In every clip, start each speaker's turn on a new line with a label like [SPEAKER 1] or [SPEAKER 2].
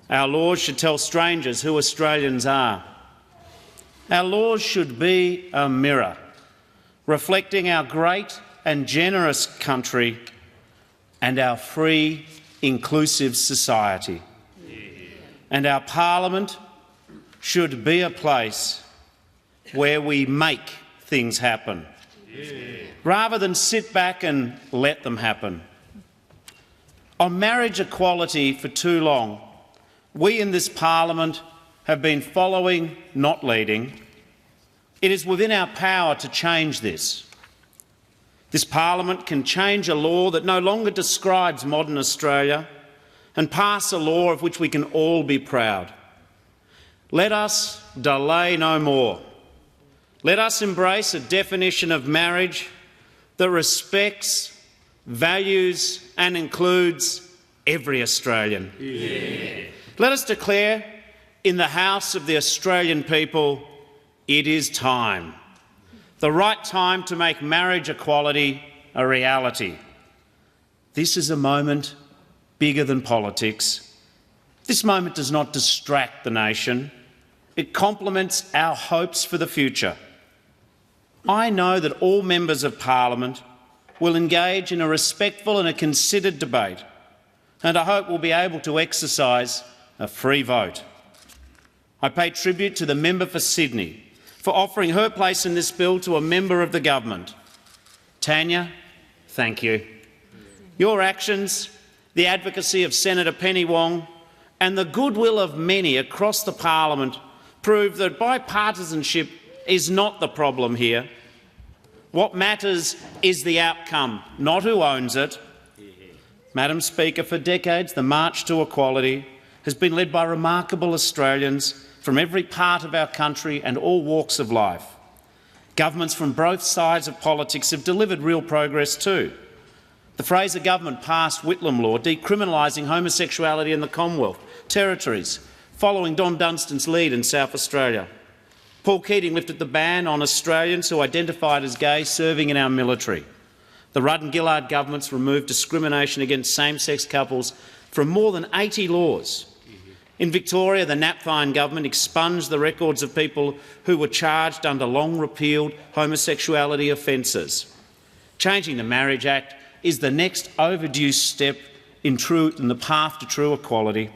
[SPEAKER 1] Our laws should tell strangers who Australians are. Our laws should be a mirror, reflecting our great and generous country and our free, inclusive society. And our Parliament should be a place where we make things happen, rather than sit back and let them happen. On marriage equality for too long, we in this Parliament have been following, not leading. It is within our power to change this. This Parliament can change a law that no longer describes modern Australia and pass a law of which we can all be proud. Let us delay no more. Let us embrace a definition of marriage that respects, values and includes every Australian. Yeah. Let us declare in the House of the Australian people, it is time. The right time to make marriage equality a reality. This is a moment bigger than politics. This moment does not distract the nation. It complements our hopes for the future. I know that all members of Parliament will engage in a respectful and a considered debate, and I hope we'll be able to exercise a free vote. I pay tribute to the member for Sydney for offering her place in this bill to a member of the government. Tanya, thank you. Your actions, the advocacy of Senator Penny Wong and the goodwill of many across the Parliament prove that bipartisanship is not the problem here. What matters is the outcome, not who owns it. Madam Speaker, for decades the march to equality has been led by remarkable Australians from every part of our country and all walks of life. Governments from both sides of politics have delivered real progress too. The Fraser government passed Whitlam law decriminalising homosexuality in the Commonwealth Territories, following Don Dunstan's lead in South Australia. Paul Keating lifted the ban on Australians who identified as gay serving in our military. The Rudd and Gillard governments removed discrimination against same-sex couples from more than 80 laws. In Victoria, the Napthine government expunged the records of people who were charged under long-repealed homosexuality offences. Changing the Marriage Act is the next overdue step in the path to true equality.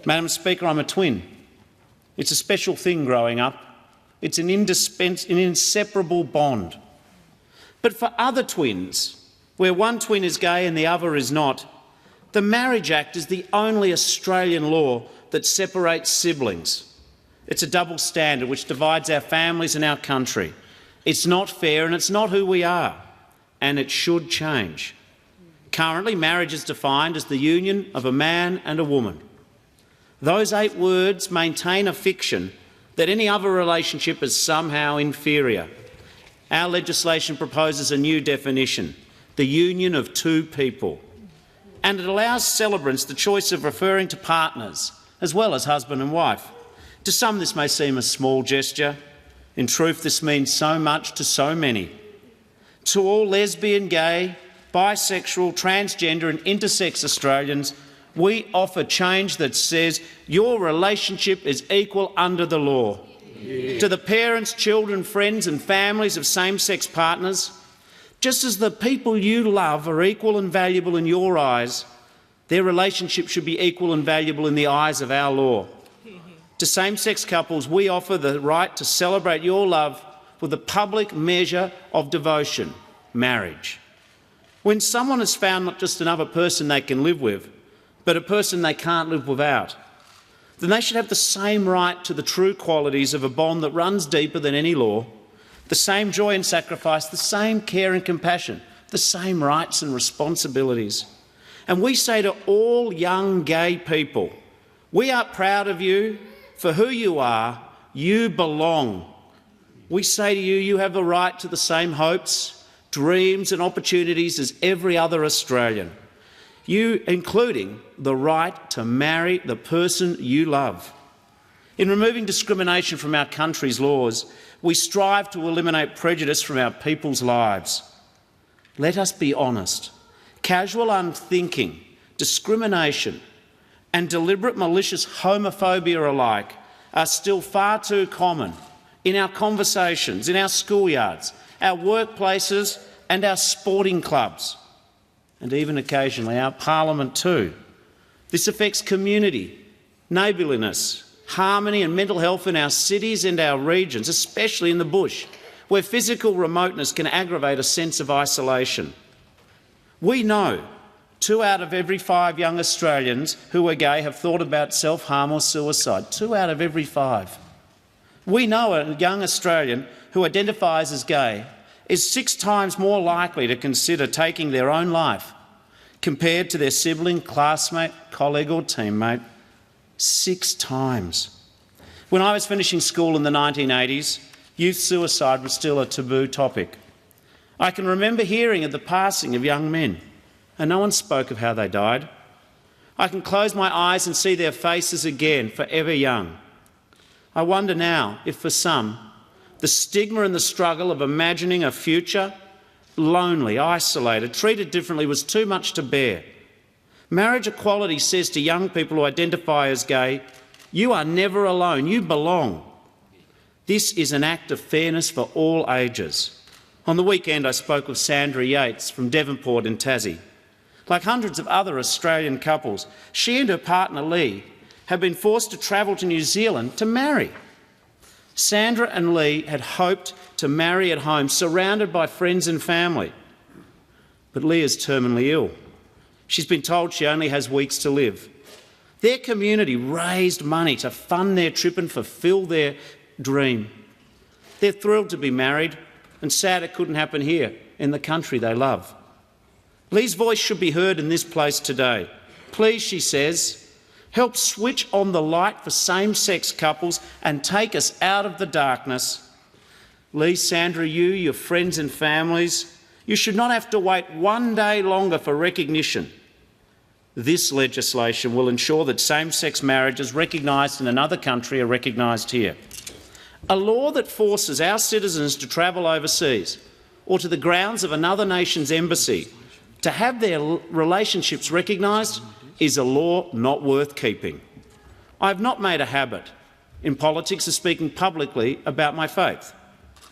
[SPEAKER 1] Madam Speaker, I'm a twin. It's a special thing growing up. It's an inseparable bond. But for other twins, where one twin is gay and the other is not, the Marriage Act is the only Australian law that separates siblings. It's a double standard which divides our families and our country. It's not fair and it's not who we are, and it should change. Currently, marriage is defined as the union of a man and a woman. Those 8 words maintain a fiction that any other relationship is somehow inferior. Our legislation proposes a new definition, the union of 2 people. And it allows celebrants the choice of referring to partners, as well as husband and wife. To some this may seem a small gesture. In truth, this means so much to so many. To all lesbian, gay, bisexual, transgender and intersex Australians, we offer change that says your relationship is equal under the law. Yeah. To the parents, children, friends and families of same-sex partners, just as the people you love are equal and valuable in your eyes, their relationship should be equal and valuable in the eyes of our law. To same-sex couples, we offer the right to celebrate your love with a public measure of devotion, marriage. When someone has found not just another person they can live with, but a person they can't live without, then they should have the same right to the true qualities of a bond that runs deeper than any law, the same joy and sacrifice, the same care and compassion, the same rights and responsibilities. And we say to all young gay people, we are proud of you for who you are. You belong. We say to you, you have the right to the same hopes, dreams and opportunities as every other Australian, including the right to marry the person you love. In removing discrimination from our country's laws, we strive to eliminate prejudice from our people's lives. Let us be honest. Casual unthinking, discrimination and deliberate malicious homophobia alike are still far too common in our conversations, in our schoolyards, our workplaces and our sporting clubs, and even occasionally our parliament too. This affects community, neighbourliness, harmony and mental health in our cities and our regions, especially in the bush, where physical remoteness can aggravate a sense of isolation. We know 2 out of every 5 young Australians who are gay have thought about self-harm or suicide. 2 out of every 5. We know a young Australian who identifies as gay is 6 times more likely to consider taking their own life compared to their sibling, classmate, colleague or teammate. 6 times. When I was finishing school in the 1980s, youth suicide was still a taboo topic. I can remember hearing of the passing of young men, and no one spoke of how they died. I can close my eyes and see their faces again, forever young. I wonder now if for some, the stigma and the struggle of imagining a future, lonely, isolated, treated differently, was too much to bear. Marriage equality says to young people who identify as gay, you are never alone, you belong. This is an act of fairness for all ages. On the weekend I spoke with Sandra Yates from Devonport in Tassie. Like hundreds of other Australian couples, she and her partner Lee have been forced to travel to New Zealand to marry. Sandra and Lee had hoped to marry at home, surrounded by friends and family. But Lee is terminally ill. She's been told she only has weeks to live. Their community raised money to fund their trip and fulfil their dream. They're thrilled to be married and sad it couldn't happen here in the country they love. Lee's voice should be heard in this place today. Please, she says, help switch on the light for same-sex couples and take us out of the darkness. Lee, Sandra, you, your friends and families, you should not have to wait one day longer for recognition. This legislation will ensure that same-sex marriages recognised in another country are recognised here. A law that forces our citizens to travel overseas or to the grounds of another nation's embassy to have their relationships recognised is a law not worth keeping. I have not made a habit in politics of speaking publicly about my faith,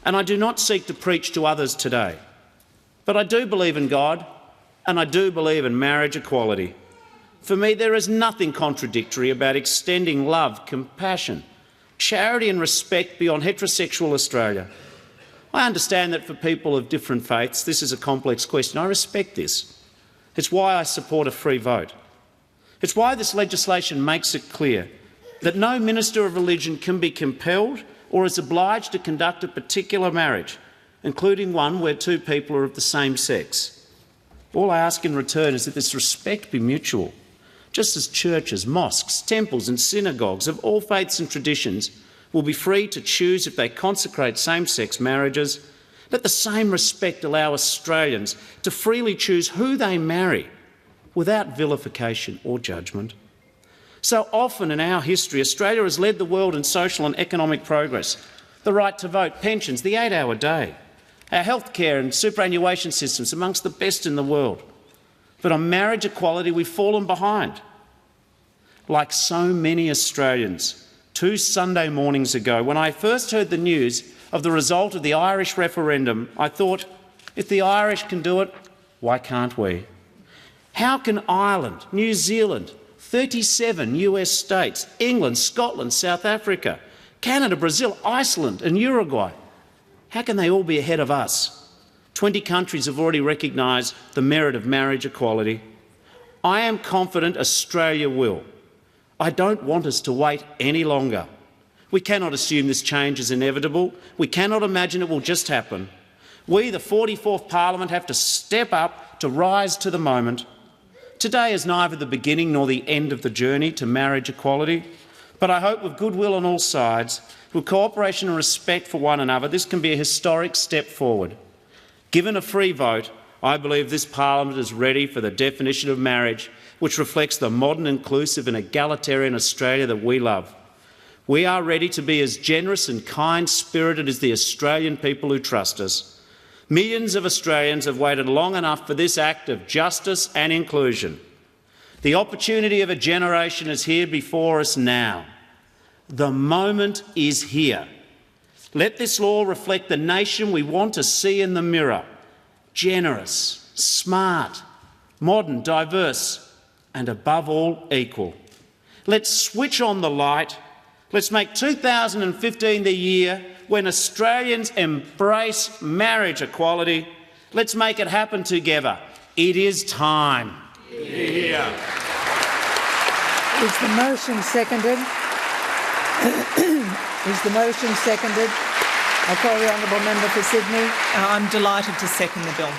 [SPEAKER 1] and I do not seek to preach to others today. But I do believe in God, and I do believe in marriage equality. For me, there is nothing contradictory about extending love, compassion, charity and respect beyond heterosexual Australia. I understand that for people of different faiths, this is a complex question. I respect this. It's why I support a free vote. It's why this legislation makes it clear that no minister of religion can be compelled or is obliged to conduct a particular marriage, including one where 2 people are of the same sex. All I ask in return is that this respect be mutual. Just as churches, mosques, temples and synagogues of all faiths and traditions will be free to choose if they consecrate same-sex marriages, let the same respect allow Australians to freely choose who they marry without vilification or judgment. So often in our history, Australia has led the world in social and economic progress. The right to vote, pensions, the 8-hour day, our healthcare and superannuation systems amongst the best in the world. But on marriage equality, we've fallen behind. Like so many Australians, 2 Sunday mornings ago, when I first heard the news of the result of the Irish referendum, I thought, if the Irish can do it, why can't we? How can Ireland, New Zealand, 37 US states, England, Scotland, South Africa, Canada, Brazil, Iceland and Uruguay, how can they all be ahead of us? 20 countries have already recognised the merit of marriage equality. I am confident Australia will. I don't want us to wait any longer. We cannot assume this change is inevitable. We cannot imagine it will just happen. We, the 44th Parliament, have to step up to rise to the moment. Today is neither the beginning nor the end of the journey to marriage equality, but I hope with goodwill on all sides, with cooperation and respect for one another, this can be a historic step forward. Given a free vote, I believe this Parliament is ready for the definition of marriage which reflects the modern, inclusive and egalitarian Australia that we love. We are ready to be as generous and kind-spirited as the Australian people who trust us. Millions of Australians have waited long enough for this act of justice and inclusion. The opportunity of a generation is here before us now. The moment is here. Let this law reflect the nation we want to see in the mirror: generous, smart, modern, diverse, and above all, equal. Let's switch on the light. Let's make 2015 the year when Australians embrace marriage equality. Let's make it happen together. It is time.
[SPEAKER 2] Yeah.
[SPEAKER 3] Is the motion seconded? Is the motion seconded? I call the honourable member for Sydney.
[SPEAKER 4] I'm delighted to second the bill.